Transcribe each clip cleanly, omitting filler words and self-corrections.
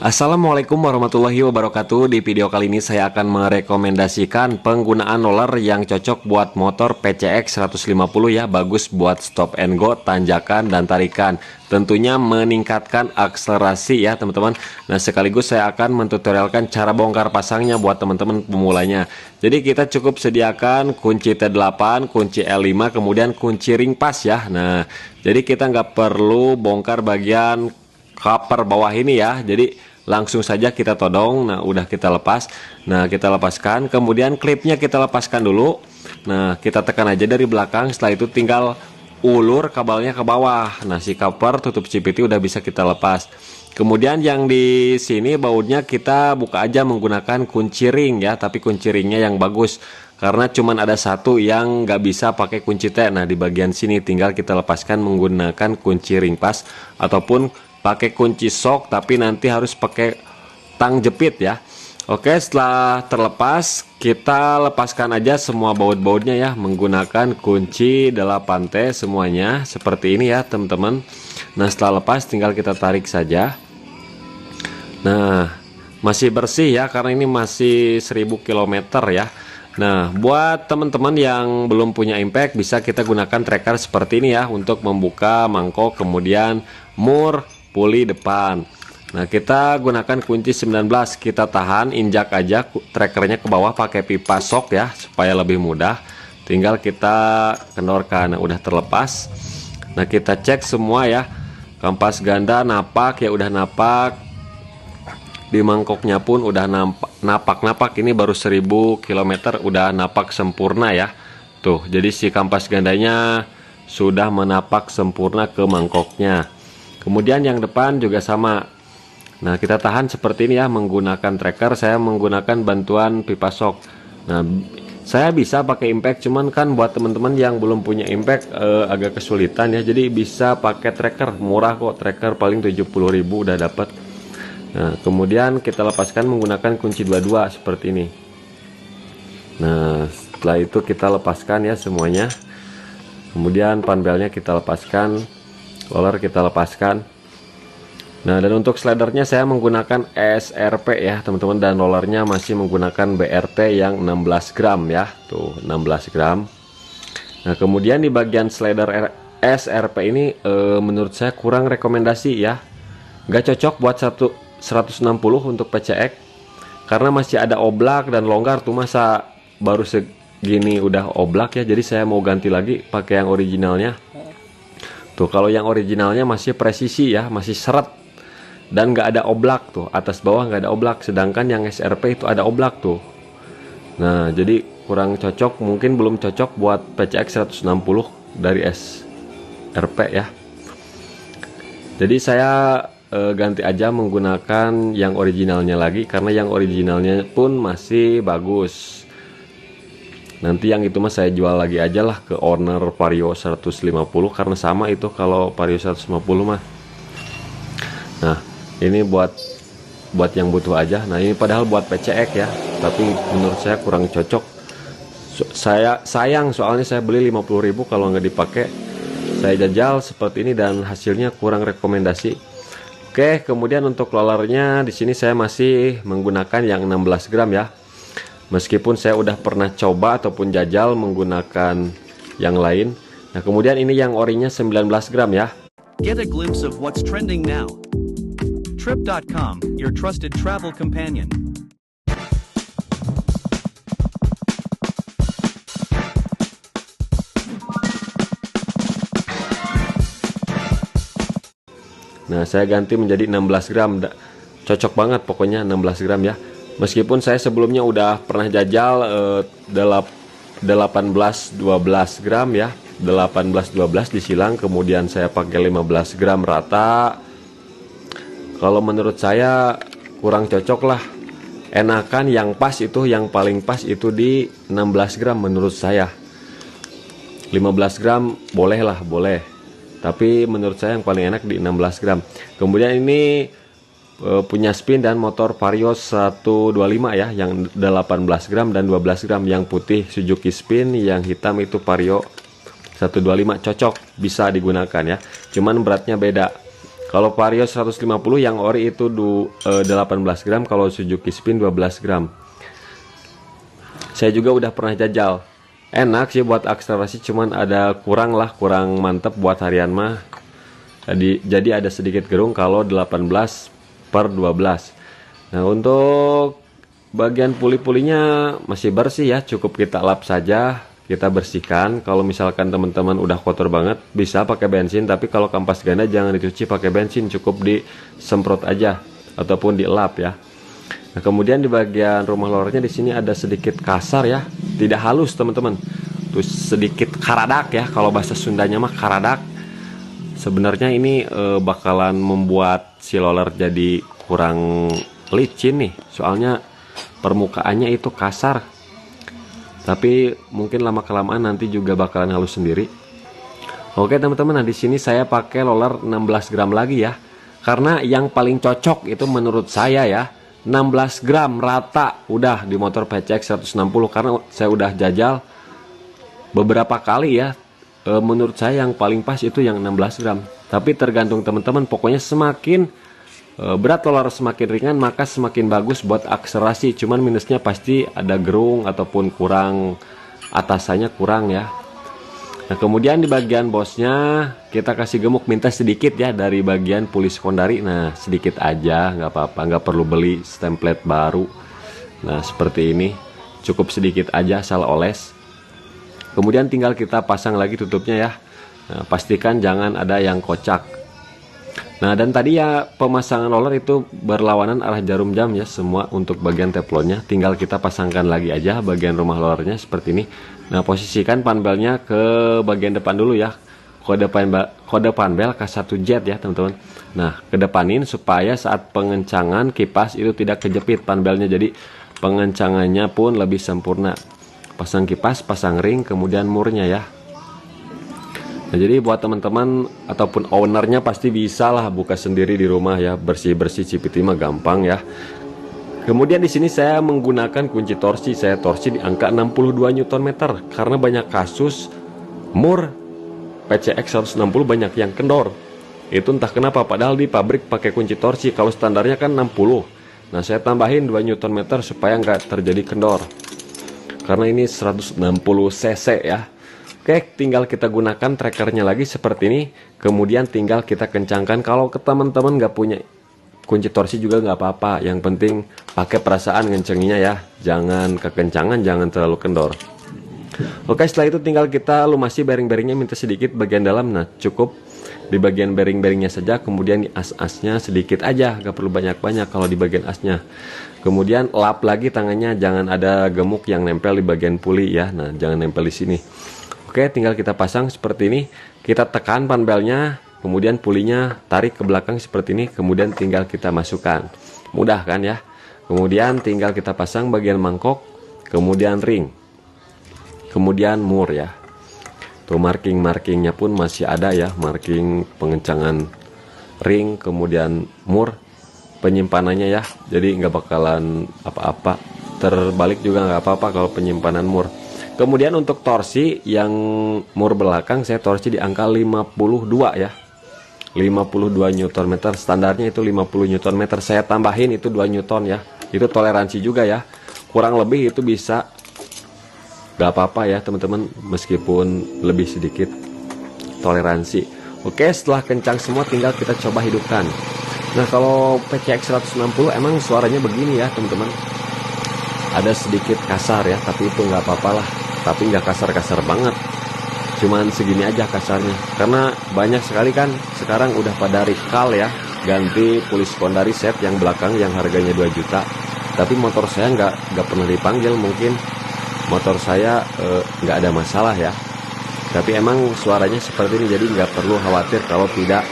Assalamualaikum warahmatullahi wabarakatuh. Di video kali ini saya akan merekomendasikan penggunaan roller yang cocok buat motor PCX 150 ya. Bagus buat stop and go, tanjakan dan tarikan. Tentunya meningkatkan akselerasi ya teman-teman. Nah, sekaligus saya akan mentutorialkan cara bongkar pasangnya buat teman-teman pemulanya. Jadi kita cukup sediakan kunci T8, kunci L5, kemudian kunci ring pas ya. Nah, jadi kita nggak perlu bongkar bagian cover bawah ini ya. Jadi langsung saja kita todong. Nah, udah kita lepas. Nah, kita lepaskan, kemudian klipnya kita lepaskan dulu. Nah, kita tekan aja dari belakang. Setelah itu tinggal ulur kabelnya ke bawah. Nah, si cover tutup CVT udah bisa kita lepas. Kemudian yang di sini bautnya kita buka aja menggunakan kunci ring ya, tapi kunci ringnya yang bagus karena cuman ada satu yang nggak bisa pakai kunci T. Nah, di bagian sini tinggal kita lepaskan menggunakan kunci ring pas ataupun pakai kunci sok, tapi nanti harus pakai tang jepit ya. Oke, setelah terlepas kita lepaskan aja semua baut-bautnya ya menggunakan kunci 8T semuanya seperti ini ya teman-teman. Nah, setelah lepas tinggal kita tarik saja. Nah, masih bersih ya karena ini masih 1000 km ya. Nah, buat teman-teman yang belum punya impact bisa kita gunakan tracker seperti ini ya untuk membuka mangkok, kemudian mur, puli depan. Nah, kita gunakan kunci 19, kita tahan, injak aja trackernya ke bawah pakai pipa sok ya supaya lebih mudah. Tinggal kita kendorkan. Nah, udah terlepas. Nah, kita cek semua ya. Kampas ganda napak ya, udah napak. Di mangkoknya pun udah napak-napak. Ini baru 1000 km udah napak sempurna ya. Tuh, jadi si kampas gandanya sudah menapak sempurna ke mangkoknya. Kemudian yang depan juga sama. Nah, kita tahan seperti ini ya menggunakan tracker. Saya menggunakan bantuan pipa sok. Nah, saya bisa pakai impact, cuman kan buat teman-teman yang belum punya impact agak kesulitan ya. Jadi bisa pakai tracker, murah kok, tracker paling 70.000 udah dapat. Nah, kemudian kita lepaskan menggunakan kunci 22 seperti ini. Nah, setelah itu kita lepaskan ya semuanya. Kemudian panbelnya kita lepaskan, roller kita lepaskan. Nah, dan untuk slidernya saya menggunakan SRP ya teman-teman, dan rollernya masih menggunakan BRT yang 16 gram ya, tuh 16 gram. Nah, kemudian di bagian slider SRP ini menurut saya kurang rekomendasi ya, nggak cocok buat 160 untuk PCX karena masih ada oblak dan longgar. Tuh masa baru segini udah oblak ya, jadi saya mau ganti lagi pakai yang originalnya. Tuh, kalau yang originalnya masih presisi ya, masih seret dan nggak ada oblak tuh, atas bawah nggak ada oblak, sedangkan yang SRP itu ada oblak tuh. Nah, jadi kurang cocok, mungkin belum cocok buat PCX 160 dari SRP ya. Jadi saya ganti aja menggunakan yang originalnya lagi karena yang originalnya pun masih bagus. Nanti yang itu mah saya jual lagi aja lah ke owner Vario 150 karena sama itu kalau Vario 150 mah. Nah, ini buat yang butuh aja. Nah, ini padahal buat PCX ya, tapi menurut saya kurang cocok. Saya sayang soalnya saya beli 50.000 kalau nggak dipakai. Saya jajal seperti ini dan hasilnya kurang rekomendasi. Oke, kemudian untuk rollernya di sini saya masih menggunakan yang 16 gram ya. Meskipun saya udah pernah coba ataupun jajal menggunakan yang lain. Nah, kemudian ini yang orinya 19 gram ya. Get a glimpse of what's trending now. Trip.com, your trusted travel companion. Nah, saya ganti menjadi 16 gram. Cocok banget pokoknya 16 gram ya. Meskipun saya sebelumnya udah pernah jajal 18-12 gram ya, 18-12 disilang, kemudian saya pakai 15 gram rata. Kalau menurut saya kurang cocok lah, enakan yang pas itu, yang paling pas itu di 16 gram menurut saya. 15 gram boleh lah, boleh, tapi menurut saya yang paling enak di 16 gram. Kemudian ini punya spin dan motor Vario 125 ya, yang 18 gram dan 12 gram. Yang putih Suzuki Spin, yang hitam itu Vario 125. Cocok, bisa digunakan ya, cuman beratnya beda. Kalau Vario 150 yang ori itu 18 gram, kalau Suzuki Spin 12 gram. Saya juga udah pernah jajal. Enak sih buat akselerasi, cuman ada kurang mantep buat harian mah. Jadi ada sedikit gerung kalau 18/12. Nah, untuk bagian puli-pulinya masih bersih ya, cukup kita lap saja, kita bersihkan. Kalau misalkan teman-teman udah kotor banget bisa pakai bensin, tapi kalau kampas ganda jangan dicuci pakai bensin, cukup disemprot aja ataupun dilap ya. Nah, kemudian di bagian rumah lornya di sini ada sedikit kasar ya, tidak halus teman-teman. Terus sedikit karadak ya, kalau bahasa Sundanya mah karadak. Sebenarnya ini bakalan membuat si roller jadi kurang licin nih, soalnya permukaannya itu kasar. Tapi mungkin lama kelamaan nanti juga bakalan halus sendiri. Oke teman-teman, nah di sini saya pakai roller 16 gram lagi ya, karena yang paling cocok itu menurut saya ya 16 gram rata udah di motor PCX 160, karena saya udah jajal beberapa kali ya. Menurut saya yang paling pas itu yang 16 gram. Tapi tergantung teman-teman, pokoknya semakin berat roller semakin ringan maka semakin bagus buat akselerasi. Cuman minusnya pasti ada gerung ataupun kurang, atasannya kurang ya. Nah kemudian di bagian bosnya kita kasih gemuk, minta sedikit ya dari bagian puli sekondari. Nah sedikit aja, nggak apa-apa, nggak perlu beli template baru. Nah seperti ini, cukup sedikit aja asal oles. Kemudian tinggal kita pasang lagi tutupnya ya. Nah, pastikan jangan ada yang kocak. Nah dan tadi ya pemasangan roller itu berlawanan arah jarum jam ya, semua untuk bagian teflonnya. Tinggal kita pasangkan lagi aja bagian rumah rollernya seperti ini. Nah posisikan panbelnya ke bagian depan dulu ya. Kode panbel K1Z ya teman-teman. Nah kedepanin supaya saat pengencangan kipas itu tidak kejepit panbelnya, jadi pengencangannya pun lebih sempurna. Pasang kipas, pasang ring, kemudian murnya ya. Nah, jadi buat teman-teman ataupun ownernya pasti bisa lah buka sendiri di rumah ya, bersih-bersih CVT mah gampang ya. Kemudian di sini saya menggunakan kunci torsi, saya torsi di angka 62 Nm karena banyak kasus mur PCX 160 banyak yang kendor. Itu entah kenapa, padahal di pabrik pakai kunci torsi, kalau standarnya kan 60. Nah saya tambahin 2 Nm supaya nggak terjadi kendor, karena ini 160 cc ya. Oke, tinggal kita gunakan trackernya lagi seperti ini. Kemudian tinggal kita kencangkan. Kalau ke teman-teman nggak punya kunci torsi juga nggak apa-apa, yang penting pakai perasaan ngencenginya ya, jangan kekencangan, jangan terlalu kendor. Oke, setelah itu tinggal kita lumasi bearing-bearingnya, minta sedikit bagian dalam. Nah cukup di bagian bearing-bearingnya saja, kemudian di as-asnya sedikit aja, nggak perlu banyak-banyak kalau di bagian asnya. Kemudian lap lagi tangannya, jangan ada gemuk yang nempel di bagian puli ya. Nah jangan nempel di sini. Oke, tinggal kita pasang seperti ini. Kita tekan panbelnya, kemudian pulinya tarik ke belakang seperti ini, kemudian tinggal kita masukkan. Mudah kan ya. Kemudian tinggal kita pasang bagian mangkok, kemudian ring, kemudian mur ya. Tuh marking-markingnya pun masih ada ya, marking pengencangan ring, kemudian mur, penyimpanannya ya. Jadi nggak bakalan apa-apa, terbalik juga nggak apa-apa kalau penyimpanan mur. Kemudian untuk torsi yang mur belakang saya torsi di angka 52 ya, 52 Nm, standarnya itu 50 Nm, saya tambahin itu 2 Newton ya. Itu toleransi juga ya, kurang lebih itu bisa, gak apa-apa ya teman-teman, meskipun lebih sedikit toleransi. Oke, setelah kencang semua tinggal kita coba hidupkan. Nah kalau PCX 160 emang suaranya begini ya teman-teman, ada sedikit kasar ya, tapi itu nggak apa-apa lah, tapi nggak kasar-kasar banget, cuman segini aja kasarnya, karena banyak sekali kan sekarang udah pada recall ya, ganti puli sekondari set yang belakang yang harganya 2 juta, tapi motor saya nggak pernah dipanggil. Mungkin motor saya nggak ada masalah ya, tapi emang suaranya seperti ini, jadi nggak perlu khawatir kalau tidak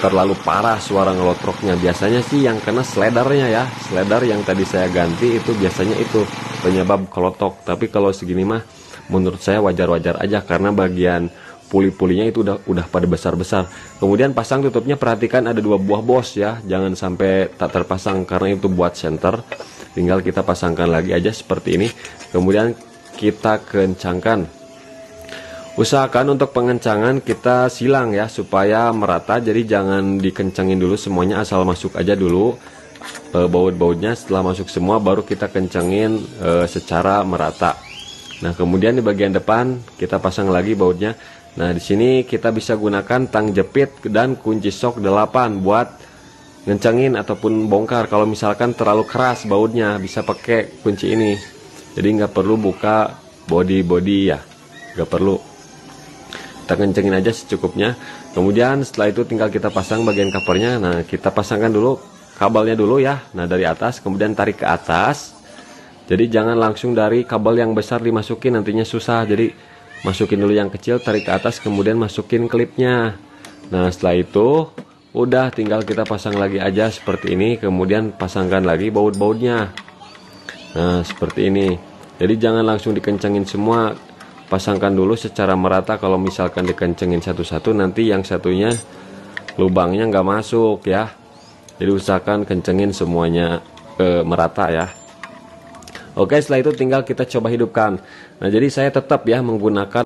terlalu parah suara ngelotroknya. Biasanya sih yang kena slidernya ya, slider yang tadi saya ganti itu biasanya itu penyebab kelotok. Tapi kalau segini mah menurut saya wajar-wajar aja, karena bagian puli-pulinya itu udah pada besar-besar. Kemudian pasang tutupnya, perhatikan ada 2 buah bos ya, jangan sampai tak terpasang karena itu buat center. Tinggal kita pasangkan lagi aja seperti ini, kemudian kita kencangkan. Usahakan untuk pengencangan kita silang ya supaya merata, jadi jangan dikencangin dulu semuanya, asal masuk aja dulu baut-bautnya. Setelah masuk semua baru kita kencangin secara merata. Nah kemudian di bagian depan kita pasang lagi bautnya. Nah di sini kita bisa gunakan tang jepit dan kunci sok 8 buat ngencangin ataupun bongkar. Kalau misalkan terlalu keras bautnya bisa pakai kunci ini, jadi nggak perlu buka body ya, nggak perlu, kita kencengin aja secukupnya. Kemudian setelah itu tinggal kita pasang bagian covernya. Nah kita pasangkan dulu kabelnya dulu ya. Nah dari atas kemudian tarik ke atas, jadi jangan langsung dari kabel yang besar dimasukin, nantinya susah. Jadi masukin dulu yang kecil, tarik ke atas, kemudian masukin klipnya. Nah setelah itu udah tinggal kita pasang lagi aja seperti ini, kemudian pasangkan lagi baut-bautnya. Nah seperti ini, jadi jangan langsung dikencengin semua, pasangkan dulu secara merata. Kalau misalkan dikencengin satu-satu nanti yang satunya lubangnya nggak masuk ya, jadi usahakan kencengin semuanya merata ya. Oke, setelah itu tinggal kita coba hidupkan. Nah jadi saya tetap ya menggunakan